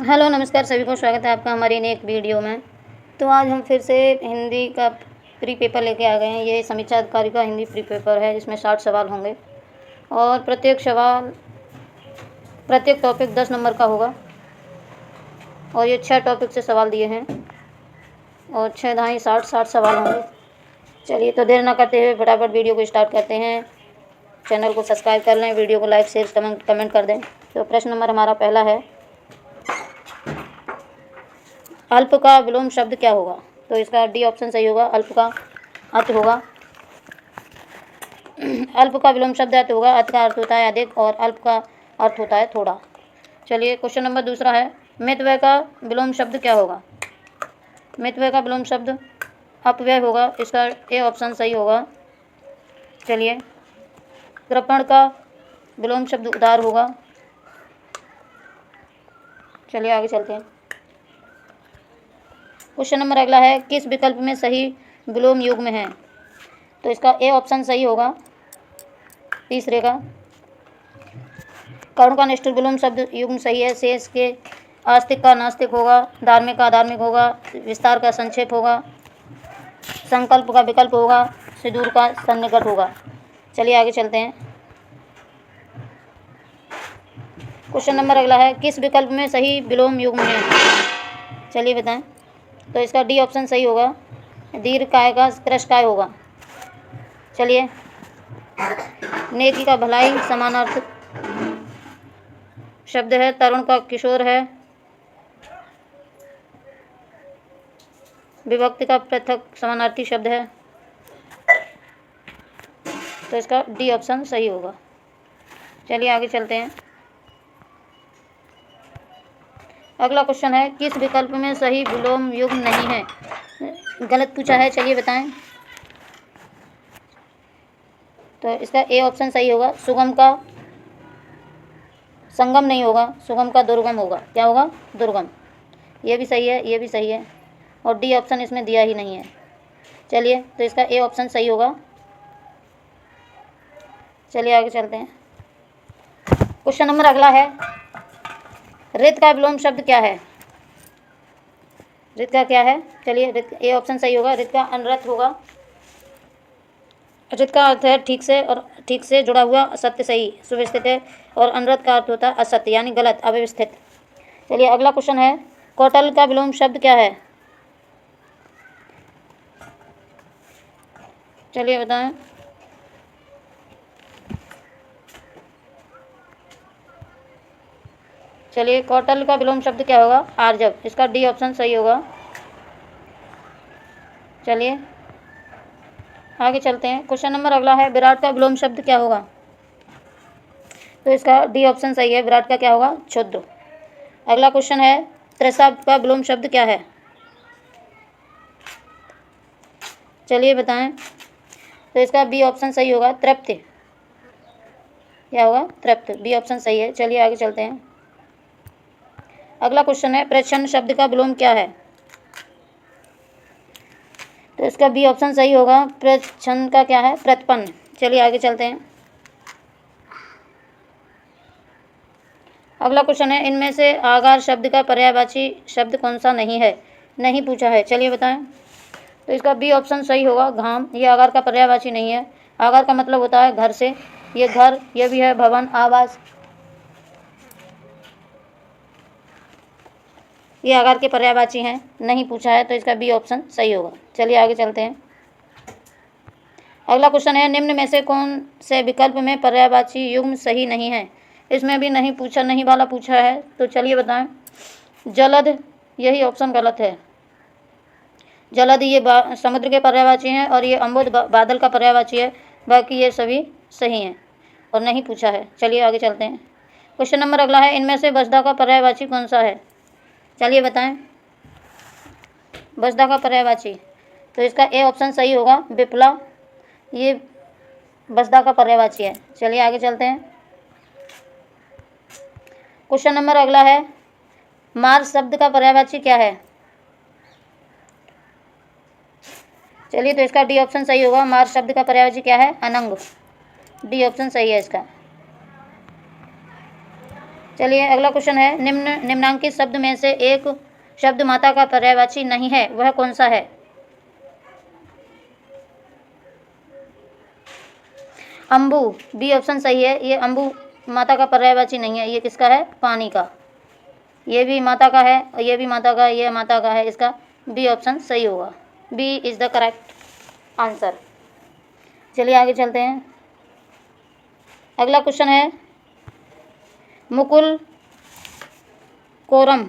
Hello नमस्कार सभी को, स्वागत है आपका हमारी एक वीडियो में। तो आज हम फिर से हिंदी का प्री पेपर लेके आ गए हैं। ये समीक्षा अधिकारी का हिंदी प्री पेपर है, जिसमें 60 सवाल होंगे और प्रत्येक टॉपिक 10 नंबर का होगा। और ये 6 टॉपिक से सवाल दिए हैं और 6 दाएँ 60 सवाल होंगे। चलिए, तो देर ना करते हुए फटाफट वीडियो को स्टार्ट करते हैं। चैनल को सब्सक्राइब कर लें, वीडियो को लाइक शेयर कमेंट कर दें। तो प्रश्न नंबर हमारा पहला है, अल्प का विलोम शब्द क्या होगा? तो इसका डी ऑप्शन सही होगा। अल्प का अर्थ होगा अल्प का विलोम शब्द अर्थ होगा। अर्थ का अर्थ होता है अधिक और अल्प का अर्थ होता है थोड़ा। चलिए, क्वेश्चन नंबर दूसरा है, मितव्यय का विलोम शब्द क्या होगा? मितव्यय का विलोम शब्द अपव्यय होगा। इसका ए ऑप्शन सही होगा। चलिए, कृपण का विलोम शब्द उदार होगा। चलिए आगे चलते हैं। क्वेश्चन नंबर अगला है, किस विकल्प में सही विलोम युग्म है? तो इसका ए ऑप्शन सही होगा, तीसरे का। कर्ण का निष्ठुर विलोम शब्द युग्म सही है। शेष के आस्तिक का नास्तिक होगा, धार्मिक का अधार्मिक होगा, विस्तार का संक्षेप होगा, संकल्प का विकल्प होगा, सुदूर का सन्निकट होगा। चलिए आगे चलते हैं। क्वेश्चन नंबर अगला है, किस विकल्प में सही विलोम युग्म है? चलिए बताएं। तो इसका डी ऑप्शन सही होगा, दीर्घ काय का कृश काय होगा। चलिए, नेकी का भलाई समानार्थक शब्द है। तरुण का किशोर है। विभक्ति का पृथक समानार्थी शब्द है। तो इसका डी ऑप्शन सही होगा। चलिए आगे चलते हैं। अगला क्वेश्चन है, किस विकल्प में सही विलोम युग्म नहीं है? गलत पूछा है, चलिए बताएं। तो इसका ए ऑप्शन सही होगा, सुगम का संगम नहीं होगा, सुगम का दुर्गम होगा। क्या होगा? दुर्गम। ये भी सही है, ये भी सही है और डी ऑप्शन इसमें दिया ही नहीं है। चलिए, तो इसका ए ऑप्शन सही होगा। चलिए आगे चलते हैं। क्वेश्चन नंबर अगला है, रित का विलोम शब्द क्या है? रित का क्या है? चलिए, रित ए ऑप्शन सही होगा। रित का अनर्थ होगा। रित का अर्थ है ठीक से, और ठीक से जुड़ा हुआ, असत्य सही सुव्यवस्थित है, और अनर्थ का अर्थ होता है असत्य यानी गलत अव्यवस्थित। चलिए अगला क्वेश्चन है, कौटल्य का विलोम शब्द क्या है? चलिए बताएं। चलिए, कौटल्य का विलोम शब्द क्या होगा? आर्जव। इसका डी ऑप्शन सही होगा। चलिए आगे चलते हैं। क्वेश्चन नंबर अगला है, विराट का विलोम शब्द क्या होगा? तो इसका डी ऑप्शन सही है। विराट का क्या होगा? क्षुद्र। अगला क्वेश्चन है, तृषा का विलोम शब्द क्या है? चलिए बताएं। तो इसका बी ऑप्शन सही होगा, तृप्त। क्या होगा? तृप्त। बी ऑप्शन सही है। चलिए आगे चलते हैं। अगला क्वेश्चन है, प्रच्छन्न शब्द का विलोम क्या है? तो इसका बी ऑप्शन सही होगा। प्रच्छन्न का क्या है? प्रतिपन्न। चलिए आगे चलते हैं। अगला क्वेश्चन है, इनमें से आगार शब्द का पर्यायवाची शब्द कौन सा नहीं है? नहीं पूछा है, चलिए बताएं। तो इसका बी ऑप्शन सही होगा, घाम। ये आगार का पर्यायवाची नहीं है। आगार का मतलब होता है घर से। ये घर, ये भी है भवन, आवास, ये आगार के पर्यायवाची हैं। नहीं पूछा है, तो इसका बी ऑप्शन सही होगा। चलिए आगे चलते हैं। अगला क्वेश्चन है, निम्न में से कौन से विकल्प में पर्यायवाची युग्म सही नहीं है? इसमें भी नहीं पूछा, नहीं वाला पूछा है। तो चलिए बताएं। जलद, यही ऑप्शन गलत है। जलद ये समुद्र के पर्यायवाची हैं और ये अम्बुद बादल का पर्यायवाची है। बाकी ये सभी सही हैं और नहीं पूछा है। चलिए आगे चलते हैं। क्वेश्चन नंबर अगला है, इनमें से वसुधा का पर्यायवाची कौन सा है? चलिए बताएं। वसुधा का पर्यायवाची, तो इसका ए ऑप्शन सही होगा, विप्ला। ये वसुधा का पर्यायवाची है। चलिए आगे चलते हैं। क्वेश्चन नंबर अगला है, मार्स शब्द का पर्यायवाची क्या है? चलिए, तो इसका डी ऑप्शन सही होगा। मार्स शब्द का पर्यायवाची क्या है? अनंग। डी ऑप्शन सही है इसका। चलिए अगला क्वेश्चन है, निम्नांकित शब्द में से एक शब्द माता का पर्यायवाची नहीं है, वह कौन सा है? अम्बु, बी ऑप्शन सही है। ये अम्बु माता का पर्यायवाची नहीं है, ये किसका है? पानी का। ये भी माता का है और ये भी माता का, ये माता का है, इसका बी ऑप्शन सही होगा। B is the correct answer. चलिए आगे चलते हैं। अगला क्वेश्चन है, मुकुल कोरम,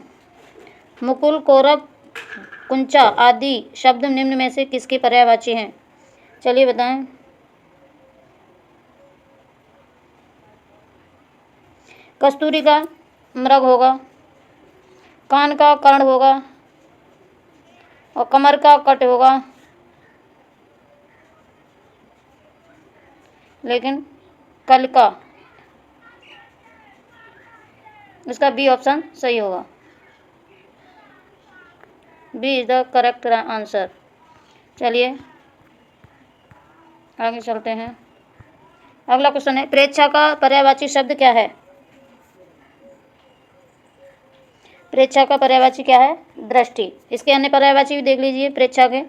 मुकुल कोरब, कुंचा आदि शब्द निम्न में से किसके पर्यायवाची हैं? चलिए बताएं। कस्तूरी का मृग होगा, कान का कर्ण होगा और कमर का कट होगा, लेकिन कल का, इसका बी ऑप्शन सही होगा। B is the correct answer. चलिए आगे चलते हैं। अगला क्वेश्चन है, प्रेक्षा का पर्यायवाची शब्द क्या है? प्रेक्षा का पर्यायवाची क्या है? दृष्टि। इसके अन्य पर्यायवाची भी देख लीजिए प्रेक्षा के।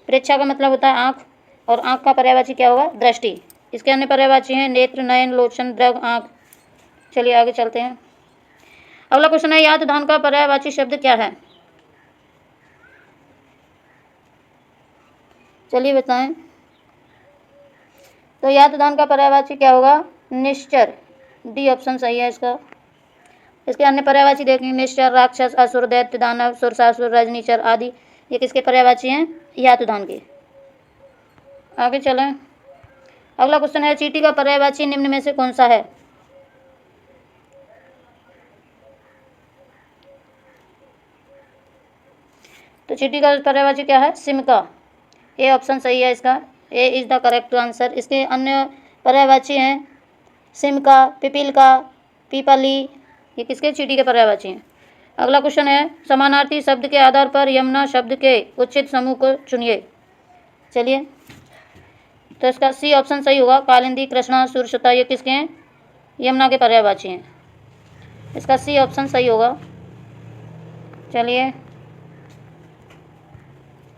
प्रेक्षा का मतलब होता है आँख, और आँख का पर्यायवाची क्या होगा? दृष्टि। इसके अन्य पर्यायवाची हैं नेत्र, नयन, लोचन, दृग, आँख। चलिए आगे चलते हैं। अगला क्वेश्चन है, यात धान का पर्यायवाची शब्द क्या है? चलिए बताएं। तो यात धान का पर्यायवाची क्या होगा? निश्चर। डी ऑप्शन सही है इसका। इसके अन्य पर्यायवाची देखेंगे, निश्चर, राक्षस, असुर, दैत्य, दानव, सुरसासुर, रजनीचर आदि। ये किसके पर्यायवाची हैं? यातुधान के। आगे चलें। अगला क्वेश्चन है, चींटी का पर्यायवाची निम्न में से कौन सा है? तो चींटी का पर्यायवाची क्या है? सिमका। ए ऑप्शन सही है इसका। ए इज द करेक्ट आंसर। इसके अन्य पर्यायवाची हैं सिमका, पिपीलिका, पीपली। ये किसके? चींटी के पर्यायवाची हैं। अगला क्वेश्चन है, समानार्थी शब्द के आधार पर यमुना शब्द के उचित समूह को चुनिए। चलिए, तो इसका सी ऑप्शन सही होगा। कालिंदी, कृष्णा, सुरसुता, ये किसके हैं? यमुना के पर्यायवाची हैं। इसका सी ऑप्शन सही होगा। चलिए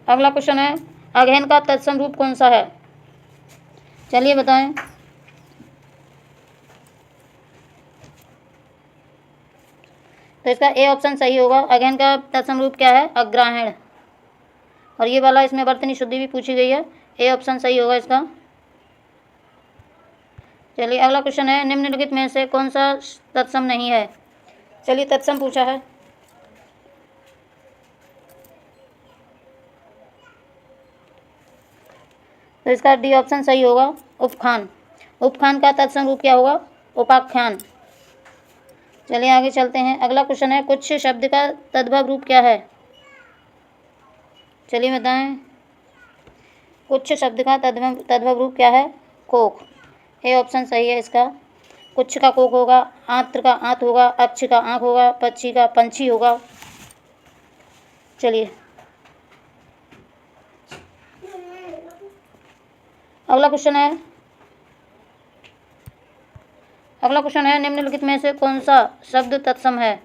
अगला क्वेश्चन है, अगहन का तत्सम रूप कौन सा है? चलिए बताएं। तो इसका ए ऑप्शन सही होगा। अगहन का तत्सम रूप क्या है? अग्राहण। और ये वाला इसमें वर्तनी शुद्धि भी पूछी गई है। ए ऑप्शन सही होगा इसका। चलिए अगला क्वेश्चन है, निम्नलिखित में से कौन सा तत्सम नहीं है? चलिए तत्सम पूछा है। तो इसका डी ऑप्शन सही होगा, उपखान। उपखान का तत्सम रूप क्या होगा? उपाख्यान। चलिए आगे चलते हैं। अगला क्वेश्चन है, कुछ शब्द का तद्भव रूप क्या है? चलिए बताएं। कुछ शब्द का तद्भव रूप क्या है? कोक। ए ऑप्शन सही है इसका। कुछ का कोक होगा, आंत्र का आंत होगा, अक्ष का आँख होगा, पक्षी का पंछी होगा। चलिए अगला क्वेश्चन है, निम्नलिखित में से कौन सा शब्द तत्सम है?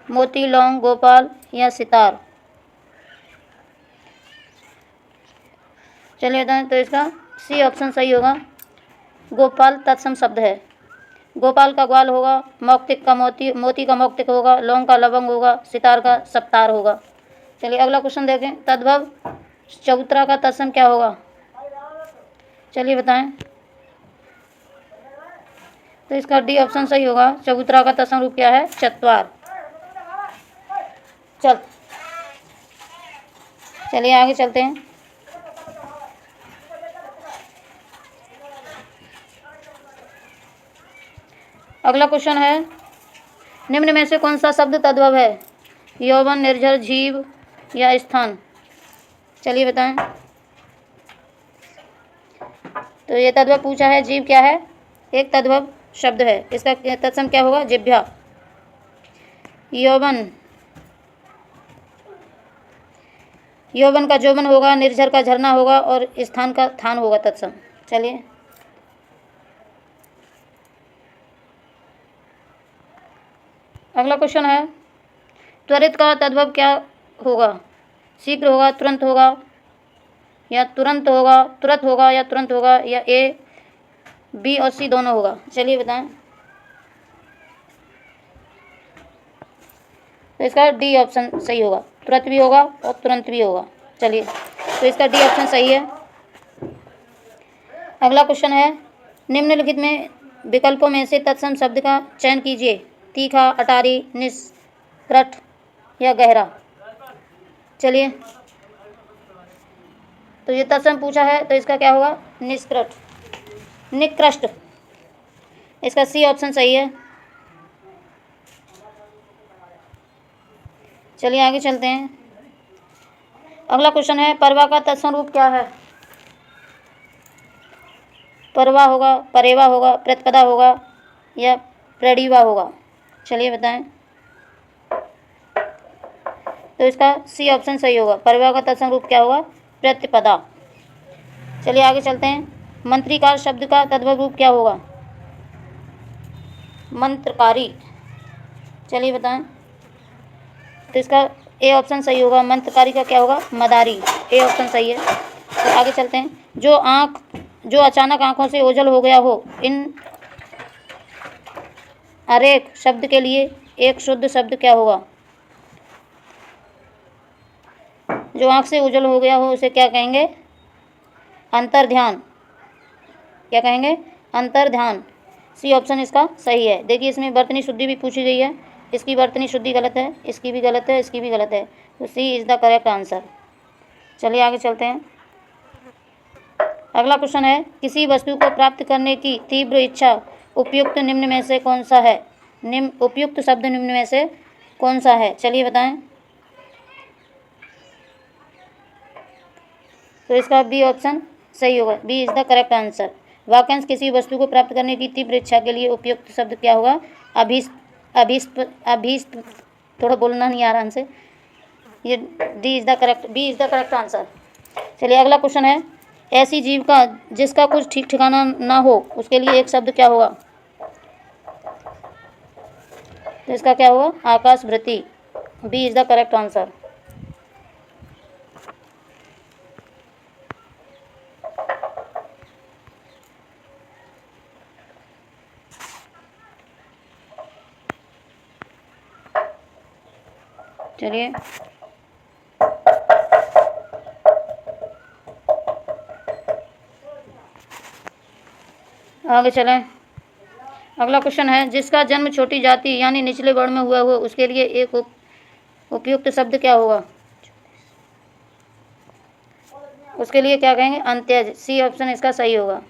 मोती, लौंग, गोपाल या सितार। चलिए बताएं। तो इसका सी ऑप्शन सही होगा। गोपाल तत्सम शब्द है। गोपाल का ग्वाल होगा, मौक्तिक का मोती, मोती का मौक्तिक होगा, लौंग का लवंग होगा, सितार का सप्तार होगा। चलिए अगला क्वेश्चन देखें। तद्भव चबूतरा का तत्सम क्या होगा? चलिए बताएं। तो इसका डी ऑप्शन सही होगा। चबूतरा का तत्सम रूप क्या है? चत्वार। चलिए आगे चलते हैं। अगला क्वेश्चन है, निम्न में से कौन सा शब्द तद्भव है? यौवन, निर्झर, जीव या स्थान। चलिए बताएं। तो ये तद्भव पूछा है। जीव क्या है? एक तद्भव शब्द है। इसका तत्सम क्या होगा? जिह्वा। यौवन का जौवन होगा, निर्झर का झरना होगा और स्थान का थान होगा तत्सम। चलिए अगला क्वेश्चन है, त्वरित का तद्भव क्या होगा? शीघ्र होगा, तुरंत होगा, या तुरंत होगा, तुरंत होगा या तुरंत होगा, या ए, बी और सी दोनों होगा? चलिए बताएं। तो इसका डी ऑप्शन सही होगा, तुरंत भी होगा और तुरंत भी होगा। चलिए, तो इसका डी ऑप्शन सही है। अगला क्वेश्चन है, निम्नलिखित में विकल्पों में से तत्सम शब्द का चयन कीजिए। तीखा, अटारी, निष्कट या गहरा? चलिए, तो ये तत्सम पूछा है, तो इसका क्या होगा? निकृष्ट। इसका सी ऑप्शन सही है। चलिए आगे चलते हैं। अगला क्वेश्चन है, परवा का तत्सम रूप क्या है? परवा होगा, परेवा होगा, प्रतिपदा होगा या प्रणीवा होगा? चलिए बताएं। तो इसका सी ऑप्शन सही होगा। परवा का तत्सम रूप क्या होगा? प्रतिपदा। चलिए आगे चलते हैं। मंत्रिकार शब्द का तद्भव रूप क्या होगा? मंत्रकारी। चलिए बताएं। तो इसका ए ऑप्शन सही होगा। मंत्रकारी का क्या होगा? मदारी। ए ऑप्शन सही है। तो आगे चलते हैं। जो अचानक आंखों से ओझल हो गया हो, इन अरेख शब्द के लिए एक शुद्ध शब्द क्या होगा? जो आंख से ओझल हो गया हो उसे क्या कहेंगे? अंतर्ध्यान। क्या कहेंगे? अंतर्ध्यान। सी ऑप्शन इसका सही है। देखिए, इसमें वर्तनी शुद्धि भी पूछी गई है। इसकी वर्तनी शुद्धि गलत है, इसकी भी गलत है, इसकी भी गलत है। तो सी इज़ द करेक्ट आंसर। चलिए आगे चलते हैं। अगला क्वेश्चन है, किसी वस्तु को प्राप्त करने की तीव्र इच्छा उपयुक्त निम्न में से कौन सा है? उपयुक्त शब्द निम्न में से कौन सा है? चलिए बताएं। तो इसका बी ऑप्शन सही होगा। B is the correct answer. वाक्यांश, किसी वस्तु को प्राप्त करने की तीव्र इच्छा के लिए उपयुक्त शब्द क्या होगा? अभीष्ट। थोड़ा बोलना नहीं आ रहा हमसे। ये D is the correct, B is the correct answer. चलिए अगला क्वेश्चन है, ऐसी जीव का जिसका कुछ ठीक ठिकाना ना हो उसके लिए एक शब्द क्या होगा? तो इसका क्या होगा? आकाशवृत्ति। B is the correct answer. चलिए आगे चलें। अगला क्वेश्चन है, जिसका जन्म छोटी जाति यानी निचले वर्ण में हुआ हो उसके लिए एक उपयुक्त शब्द क्या होगा? उसके लिए क्या कहेंगे? अंत्यज। सी ऑप्शन इसका सही होगा।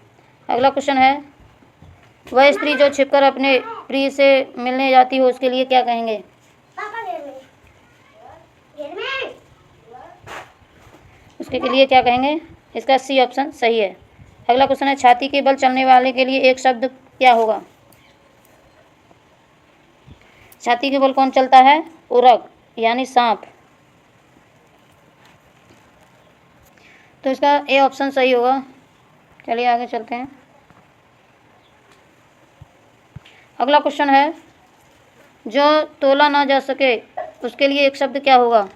अगला क्वेश्चन है, वह स्त्री जो छिपकर अपने प्रिय से मिलने जाती हो उसके लिए क्या कहेंगे? उसके लिए क्या कहेंगे? इसका सी ऑप्शन सही है। अगला क्वेश्चन है, छाती के बल चलने वाले के लिए एक शब्द क्या होगा? छाती के बल कौन चलता है? उरग यानी सांप। तो इसका ए ऑप्शन सही होगा। चलिए आगे चलते हैं। अगला क्वेश्चन है, जो तोला ना जा सके उसके लिए एक शब्द क्या होगा?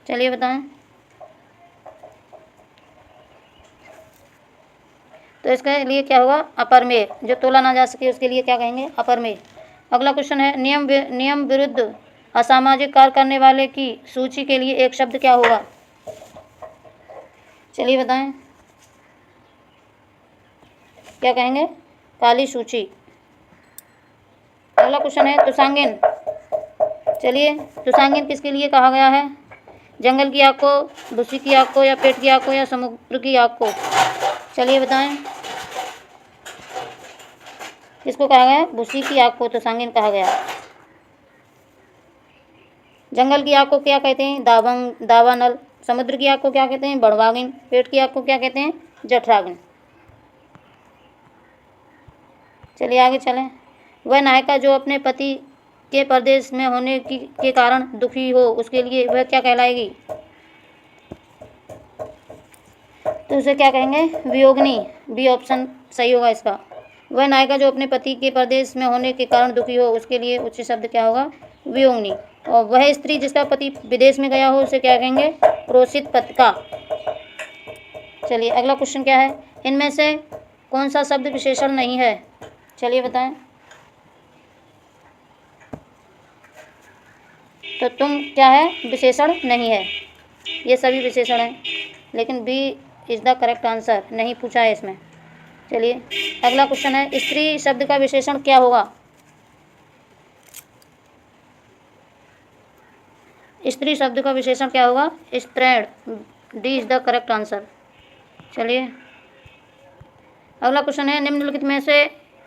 चलिए बताएं। तो इसके लिए क्या होगा? अपरमेय। जो तोला ना जा सके उसके लिए क्या कहेंगे? अपरमेय। अगला क्वेश्चन है, नियम विरुद्ध असामाजिक कार्य करने वाले की सूची के लिए एक शब्द क्या होगा? चलिए बताएं। क्या कहेंगे? काली सूची। अगला क्वेश्चन है, तुषांगिन। चलिए, तुषांगिन किसके लिए कहा गया है? जंगल की आग को, भूसी की आग को, या पेट की आग को, या समुद्र की आग को? चलिए बताएं। किसको कहा गया? भूसी की आग को तुषांगिन कहा गया। जंगल की आग को क्या कहते हैं? दावानल। समुद्र की आग को क्या कहते हैं? बड़वागिन। पेट की आग को क्या कहते हैं? जठरागिन। चलिए आगे चलें। वह नायिका जो अपने पति के परदेश में होने के कारण दुखी हो उसके लिए वह क्या कहलाएगी? तो उसे क्या कहेंगे? वियोगिनी। बी ऑप्शन सही होगा इसका। वह नायिका जो अपने पति के परदेश में होने के कारण दुखी हो, उसके लिए उच्च शब्द क्या होगा? वियोगिनी। और वह स्त्री जिसका पति विदेश में गया हो, उसे क्या कहेंगे? प्रोषित पत्रिका। चलिए अगला क्वेश्चन क्या है? इनमें से कौन सा शब्द विशेषण नहीं है? चलिए बताएं। तो तुम क्या है? विशेषण नहीं है। ये सभी विशेषण हैं, लेकिन B is the correct answer, नहीं पूछा है इसमें। चलिए अगला क्वेश्चन है, स्त्री शब्द का विशेषण क्या होगा? स्त्री शब्द का विशेषण क्या होगा? स्त्रैण। D is the correct answer. चलिए अगला क्वेश्चन है, निम्नलिखित में से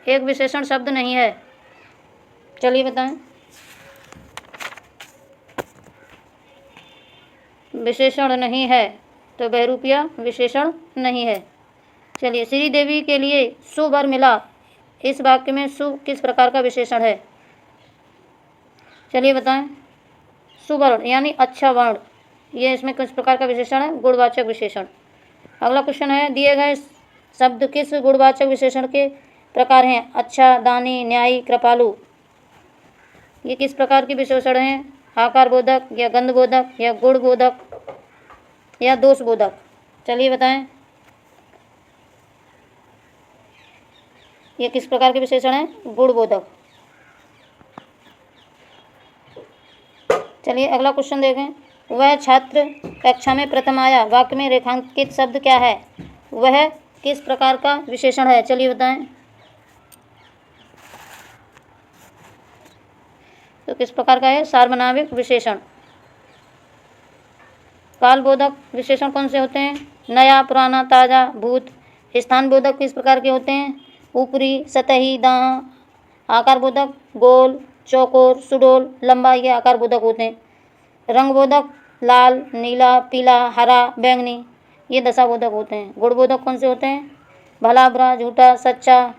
एक विशेषण शब्द नहीं है। चलिए बताएं। विशेषण नहीं है, तो बहरूपिया विशेषण नहीं है। चलिए, श्री देवी के लिए सुवर मिला, इस वाक्य में सु किस प्रकार का विशेषण है? चलिए बताएं। सुवर्ण यानी अच्छा वर्ण, ये इसमें किस प्रकार का विशेषण है? गुणवाचक विशेषण। अगला क्वेश्चन है, दिए गए शब्द किस गुणवाचक विशेषण के प्रकार हैं? अच्छा, दानी, न्यायी, कृपालु। ये किस प्रकार के विशेषण हैं? आकार बोधक या गंध बोधक या गुण बोधक या दोष बोधक? चलिए बताएं। ये किस प्रकार के विशेषण हैं? गुण बोधक। चलिए अगला क्वेश्चन देखें, वह छात्र कक्षा में प्रथम आया, वाक्य में रेखांकित शब्द क्या है? वह किस प्रकार का विशेषण है? चलिए बताएं। तो किस प्रकार का है? सार्वनामिक विशेषण। कालबोधक विशेषण कौन से होते हैं? नया, पुराना, ताज़ा, भूत। स्थान बोधक किस प्रकार के होते हैं? ऊपरी, सतही, दाँव। आकार बोधक गोल, चौकोर, सुडोल, लंबा, ये आकार बोधक होते हैं। रंग बोधक लाल, नीला, पीला, हरा, बैंगनी, ये दशा बोधक होते हैं। गुण बोधक कौन से होते हैं? भला, बुरा, झूठा, सच्चा,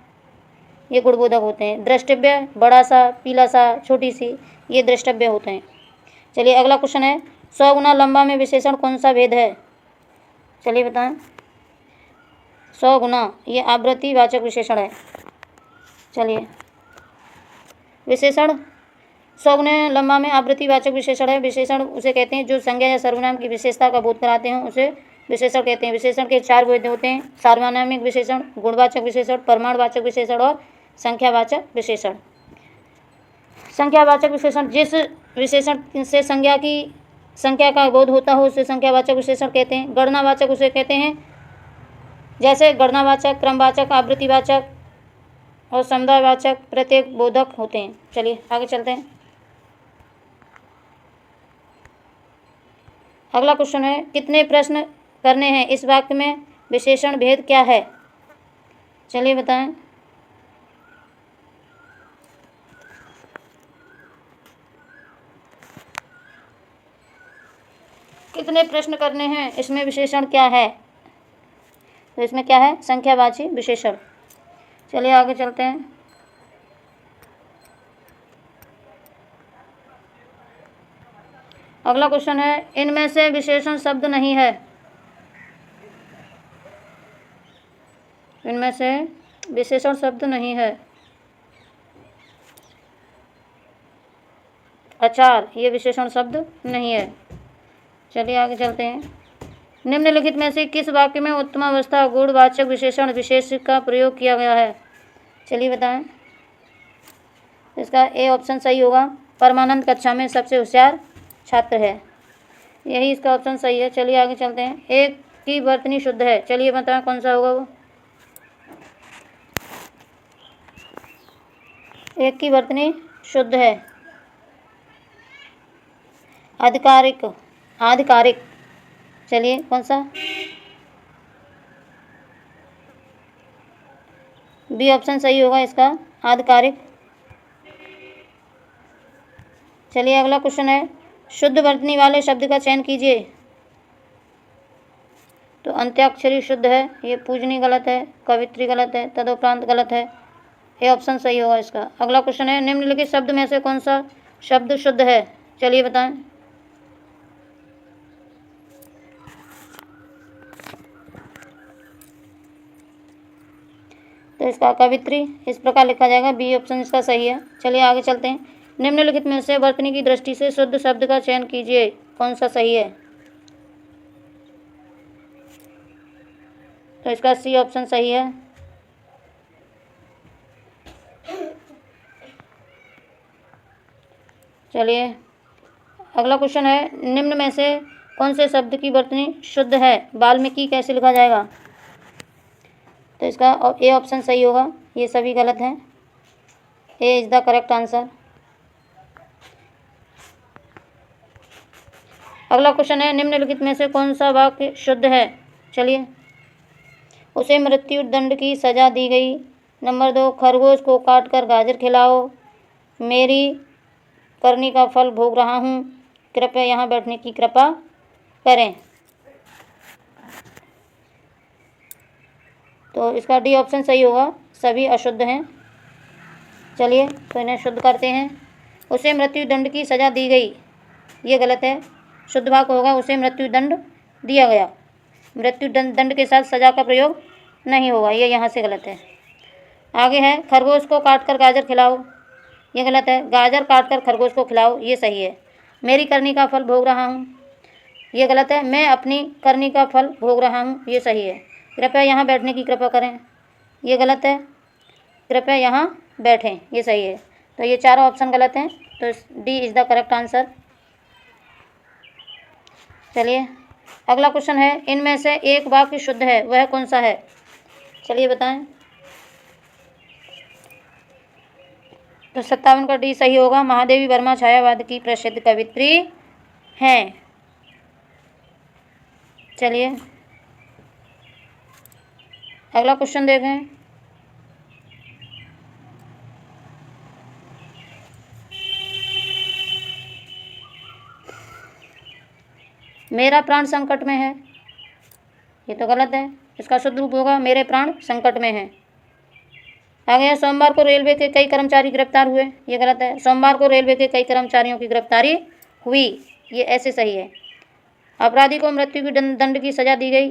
ये गुण बोधक होते हैं। द्रष्टव्य बड़ा सा, पीला सा, छोटी सी, ये द्रष्टव्य होते हैं। चलिए अगला क्वेश्चन है, 100 गुना लंबा में विशेषण कौन सा भेद है? चलिए बताएं। 100 गुना ये आवृत्तिवाचक विशेषण है। चलिए विशेषण 100 गुना लंबा में आवृत्तिवाचक विशेषण है। विशेषण उसे कहते हैं जो संज्ञा या सर्वनाम की विशेषता का बोध कराते हैं, उसे विशेषण कहते हैं। विशेषण के 4 भेद होते हैं: सार्वनामिक विशेषण, गुणवाचक विशेषण, प्रमाणवाचक विशेषण और संख्यावाचक विशेषण। संख्यावाचक विशेषण, जिस विशेषण से संख्या का बोध होता हो उसे संख्यावाचक विशेषण कहते हैं। गणनावाचक उसे कहते हैं जैसे गणनावाचक, क्रमवाचक, आवृत्तिवाचक और समुदायवाचक प्रत्येक बोधक होते हैं। चलिए आगे चलते हैं। अगला क्वेश्चन है, कितने प्रश्न करने हैं? इस वाक्य में विशेषण भेद क्या है? चलिए बताएं। कितने प्रश्न करने हैं, इसमें विशेषण क्या है? तो इसमें क्या है? संख्यावाची विशेषण। चलिए आगे चलते हैं। अगला क्वेश्चन है, इनमें से विशेषण शब्द नहीं है। इनमें से विशेषण शब्द नहीं है। अचार, ये विशेषण शब्द नहीं है। चलिए आगे चलते हैं। निम्नलिखित में से किस वाक्य में उत्तमावस्था गुणवाचक विशेषण विशेष का प्रयोग किया गया है? चलिए बताएं। इसका ए ऑप्शन सही होगा, परमानंद कक्षा में सबसे होशियार छात्र है, यही इसका ऑप्शन सही है। चलिए आगे चलते हैं। एक की वर्तनी शुद्ध है, चलिए बताएं कौन सा होगा वो? एक की वर्तनी शुद्ध है। आधिकारिक, आधिकारिक, चलिए कौन सा? बी ऑप्शन सही होगा इसका, आधिकारिक। चलिए अगला क्वेश्चन है, शुद्ध वर्तनी वाले शब्द का चयन कीजिए। तो अंत्याक्षरी शुद्ध है, ये पूजनी गलत है, कवित्री गलत है, तदुपरांत गलत है, ये ऑप्शन सही होगा इसका। अगला क्वेश्चन है, निम्नलिखित शब्द में से कौन सा शब्द शुद्ध है? चलिए बताएं। तो तो इसका कवित्री इस प्रकार लिखा जाएगा, बी ऑप्शन इसका सही है। चलिए आगे चलते हैं। निम्नलिखित में से वर्तनी की दृष्टि से शुद्ध शब्द का चयन कीजिए, कौन सा सही है? तो इसका सी ऑप्शन सही है। चलिए अगला क्वेश्चन है, निम्न में से कौन से शब्द की वर्तनी शुद्ध है? वाल्मीकि कैसे लिखा जाएगा? तो इसका ए ऑप्शन सही होगा, ये सभी गलत हैं। ए इज द करेक्ट आंसर। अगला क्वेश्चन है, निम्नलिखित में से कौन सा वाक्य शुद्ध है? चलिए, उसे मृत्यु दंड की सजा दी गई। नंबर 2, खरगोश को काट कर गाजर खिलाओ। मेरी करनी का फल भोग रहा हूँ। कृपया यहाँ बैठने की कृपा करें। तो इसका डी ऑप्शन सही होगा, सभी अशुद्ध हैं। चलिए तो इन्हें शुद्ध करते हैं। उसे मृत्यु दंड की सजा दी गई, ये गलत है। शुद्ध वाक्य होगा, उसे मृत्यु दंड दिया गया। मृत्यु दंड के साथ सजा का प्रयोग नहीं होगा, ये यहाँ से गलत है। आगे है, खरगोश को काट कर गाजर खिलाओ, ये गलत है। गाजर काट कर खरगोश को खिलाओ, ये सही है। मेरी करनी का फल भोग रहा हूँ, ये गलत है। मैं अपनी करनी का फल भोग रहा हूँ, ये सही है। कृपया यहाँ बैठने की कृपा करें, ये गलत है। कृपया यहाँ बैठें, ये सही है। तो ये चारों ऑप्शन गलत हैं, तो D is the correct answer. चलिए अगला क्वेश्चन है, इनमें से एक वाक्य शुद्ध है, वह कौन सा है? चलिए बताएं। तो 57 का डी सही होगा। महादेवी वर्मा छायावाद की प्रसिद्ध कवित्री हैं। चलिए अगला क्वेश्चन देखें। मेरा प्राण संकट में है, ये तो गलत है। इसका शुद्ध रूप होगा, मेरे प्राण संकट में हैं। आगे है, सोमवार को रेलवे के कई कर्मचारी गिरफ्तार हुए, ये गलत है। सोमवार को रेलवे के कई कर्मचारियों की गिरफ्तारी हुई, ये ऐसे सही है। अपराधी को मृत्यु की दंड की सजा दी गई,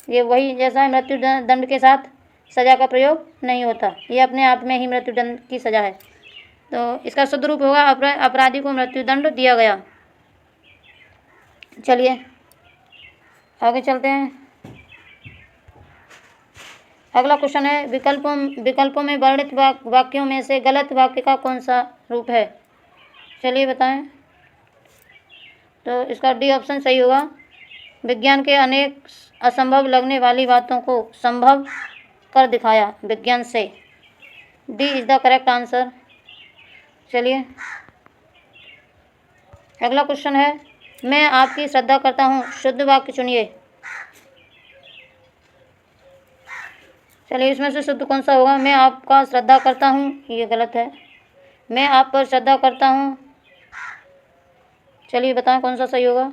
ये वही जैसा है, मृत्यु दंड के साथ सजा का प्रयोग नहीं होता, ये अपने आप में ही मृत्यु दंड की सजा है। तो इसका शुद्ध रूप होगा, अपराधी को मृत्यु दंड दिया गया। चलिए आगे चलते हैं। अगला क्वेश्चन है, विकल्पों में वर्णित वाक्यों में से गलत वाक्य का कौन सा रूप है? चलिए बताएं। तो इसका डी ऑप्शन सही होगा। विज्ञान के अनेक असंभव लगने वाली बातों को संभव कर दिखाया विज्ञान से। D is the correct answer. चलिए अगला क्वेश्चन है, मैं आपकी श्रद्धा करता हूँ, शुद्ध वाक्य चुनिए। चलिए इसमें से शुद्ध कौन सा होगा? मैं आपका श्रद्धा करता हूँ, ये गलत है। मैं आप पर श्रद्धा करता हूँ, चलिए बताएं कौन सा सही होगा?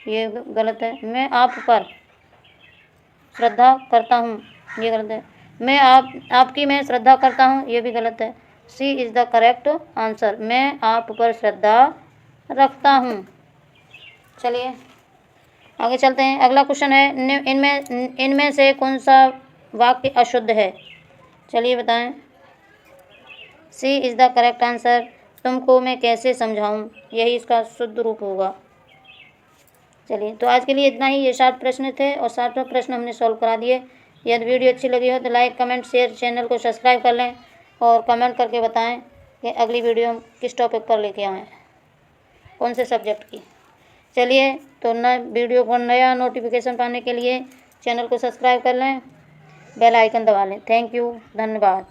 ये गलत है। मैं आप पर श्रद्धा करता हूँ, ये गलत है। मैं आपकी मैं श्रद्धा करता हूँ, ये भी गलत है। सी इज़ द करेक्ट आंसर, मैं आप पर श्रद्धा रखता हूँ। चलिए आगे चलते हैं। अगला क्वेश्चन है, इनमें से कौन सा वाक्य अशुद्ध है? चलिए बताएं। सी इज़ द करेक्ट आंसर, तुमको मैं कैसे समझाऊं, यही इसका शुद्ध रूप होगा। चलिए तो आज के लिए इतना ही। ये 60 प्रश्न थे और 60 प्रश्न हमने सॉल्व करा दिए। यदि वीडियो अच्छी लगी हो तो लाइक कमेंट शेयर, चैनल को सब्सक्राइब कर लें और कमेंट करके बताएं कि अगली वीडियो किस टॉपिक पर लेके आएँ, कौन से सब्जेक्ट की। चलिए तो वीडियो को नया नोटिफिकेशन पाने के लिए चैनल को सब्सक्राइब कर लें, बेल आइकन दबा लें। थैंक यू, धन्यवाद।